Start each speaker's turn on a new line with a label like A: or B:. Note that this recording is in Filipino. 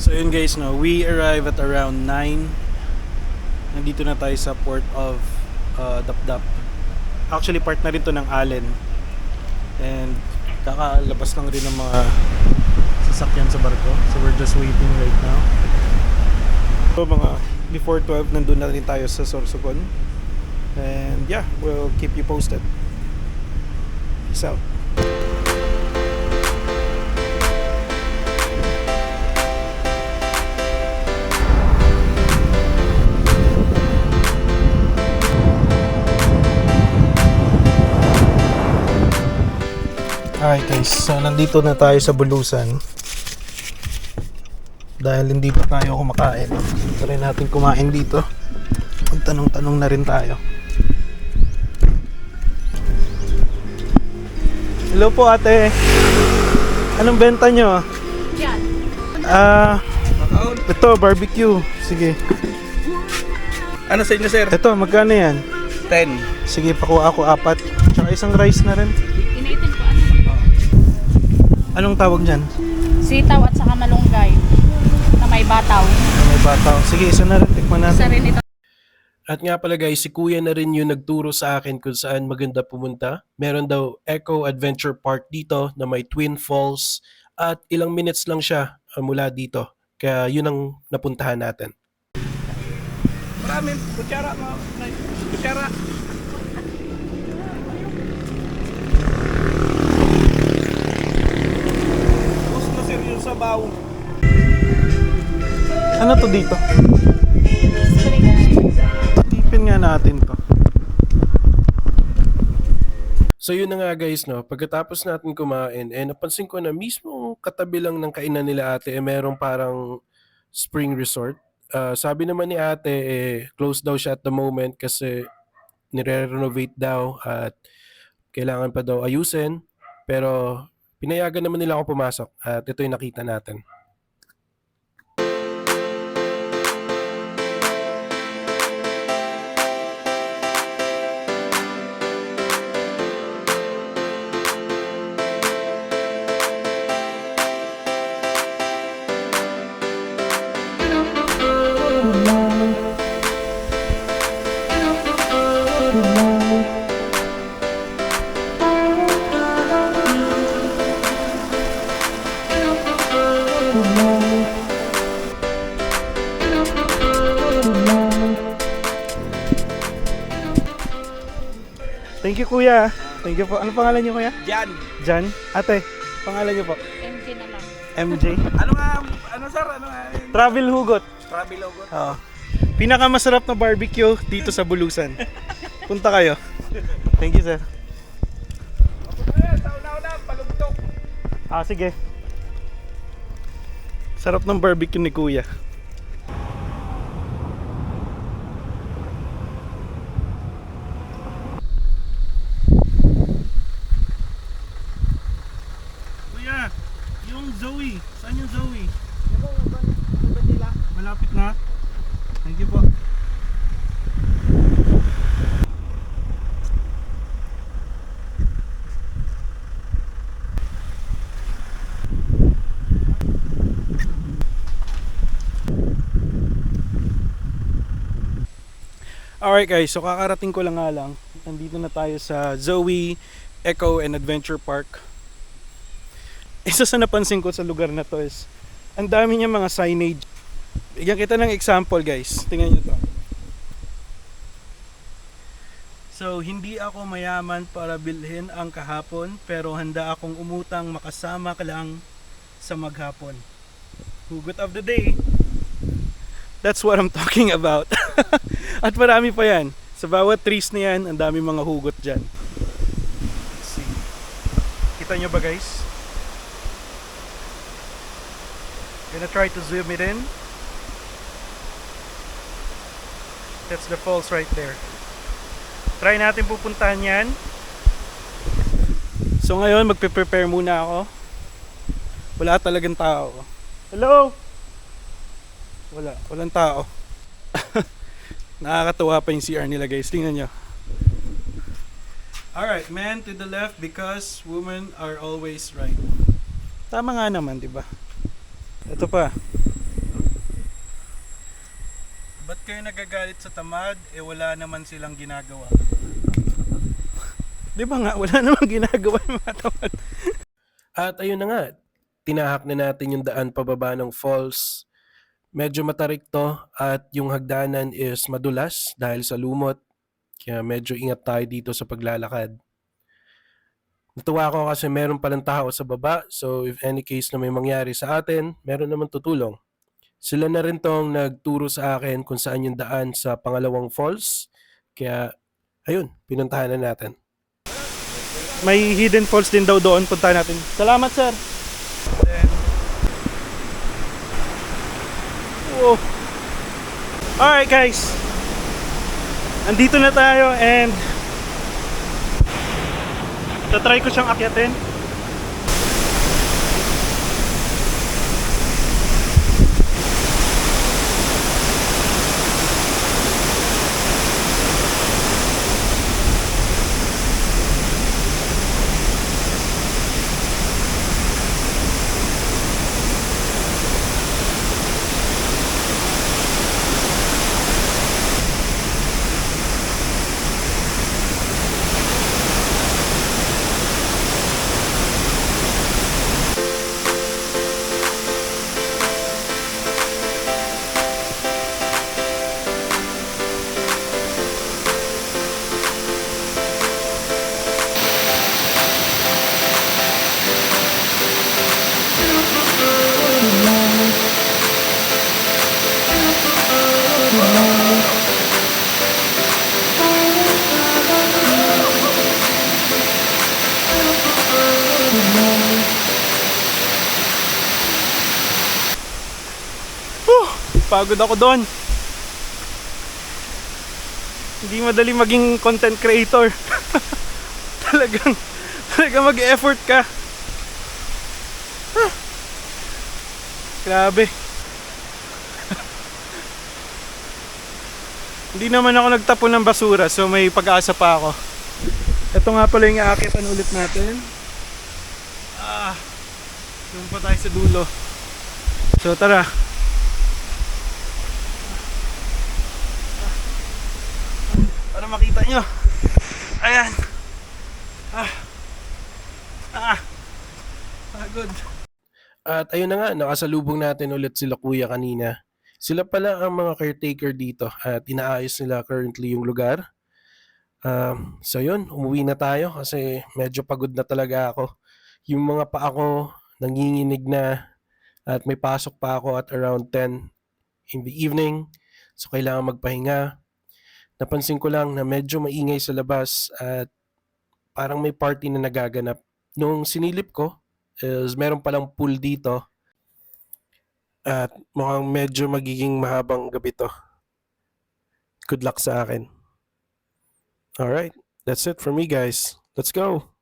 A: So yun guys, no, we arrive at around 9. Nandito na tayo sa port of Dapdap. Actually part na rin to ng Allen. And kakalabas lang rin ng mga sasakyan sa barko. So we're just waiting right now. So mga before 12 nandun na rin tayo sa Sorsogon. And yeah, we'll keep you posted. Peace out. Alright guys, so nandito na tayo sa Bulusan. Dahil hindi pa tayo kumakain, try natin kumain dito. Magtanong-tanong na rin tayo. Hello po ate. Anong benta nyo?
B: Yan.
A: Ito barbecue. Sige.
C: Ano sa inyo, sir?
A: Ito, magkano yan?
C: 10.
A: Sige, pakuha ako 4. Tsaka isang rice na rin.
B: Inaitin ko ano?
A: Anong tawag dyan?
B: Sitaw at saka malunggay na may bataw.
A: May bataw. Sige, isa na rin. Tikman natin.
B: Isa rin ito.
D: At nga pala guys, si Kuya na rin yung nagturo sa akin kung saan maganda pumunta. Meron daw Eco Adventure Park dito na may Twin Falls at ilang minutes lang siya mula dito. Kaya yun ang napuntahan natin.
C: Maraming kutsara, mga kutsara. Tapos na sir yung sabaw.
A: Ano to dito? Tipin nga natin to.
D: So yun na nga guys, no, pagkatapos natin kumain, napansin ko na mismo katabi lang ng kainan nila ate, merong parang spring resort. Sabi naman ni ate, closed daw siya at the moment kasi nire-renovate daw at kailangan pa daw ayusin. Pero pinayagan naman nila ako pumasok at ito yung nakita natin.
A: Thank you kuya. Thank you po. Ano pangalan niyo kuya?
C: Jan.
A: Jan? Ate, pangalan niyo po?
B: MG na lang.
A: MJ?
C: Ano nga, ano sir, ano nga?
A: Travel Hugot.
C: Travel logo.
A: Oo. Pinakamasarap na barbecue dito sa Bulusan. Punta kayo. Thank you sir.
C: Sa una-una, palugtok.
A: Sige. Sarap ng barbecue ni kuya. Kuya, yung Zoe. Saan yung Zoe? Malapit na. Thank you po. Alright guys, so kakarating ko lang nga lang. Nandito na tayo sa Zoe Eco and Adventure Park. Isa sa napansin ko sa lugar na to is ang dami niya mga signage. Bigyan kita ng example guys. Tingnan nyo to. So, hindi ako mayaman para bilhin ang kahapon, pero handa akong umutang makasama ka lang sa maghapon. Hugot of the day. That's what I'm talking about. At marami pa yan. Sa bawat trees na yan, ang dami mga hugot dyan. Let's see. Kita nyo ba guys? Gonna try to zoom it in. That's the falls right there. Try natin pupuntahan yan. So ngayon, magpe-prepare muna ako. Wala talagang tao. Hello? Walang tao. Nakakatuwa pa yung CR nila guys. Tingnan nyo. Alright, men to the left because women are always right. Tama nga naman, di ba? Ito pa. kayo nagagalit sa tamad, wala naman silang ginagawa. Di ba nga, wala namang ginagawa yung mga tamad.
D: At ayun na nga, tinahak na natin yung daan pababa ng falls. Medyo matarik to at yung hagdanan is madulas dahil sa lumot. Kaya medyo ingat tayo dito sa paglalakad. Natuwa ako kasi meron palang tao sa baba, so if any case na may mangyari sa atin, meron naman tutulong. Sila na rin tong nagturo sa akin kung saan yung daan sa pangalawang falls. Kaya ayun, pinuntahan na natin.
A: May hidden falls din daw doon, punta natin. Salamat, sir. Then, whoa. Alright guys, andito na tayo and tatry ko siyang akyatin. Pagod ako doon. Hindi madali maging content creator. talagang mag-effort ka. Grabe. Hindi naman ako nagtapon ng basura, so may pag-asa pa ako. Ito nga pala yung aakitan ulit natin. Doon pa tayo sa dulo. So tara. Para makita nyo. Ayan. Pagod.
D: At ayun na nga, nakasalubong natin ulit sila kuya kanina. Sila pala ang mga caretaker dito at inaayos nila currently yung lugar. So yun, umuwi na tayo kasi medyo pagod na talaga ako. Yung mga paa ko nanginginig na at may pasok pa ako at around 10 in the evening. So kailangan magpahinga. Napansin ko lang na medyo maingay sa labas at parang may party na nagaganap. Nung sinilip ko, is meron palang pool dito at mukhang medyo magiging mahabang gabi to. Good luck sa akin. Alright, that's it for me guys. Let's go!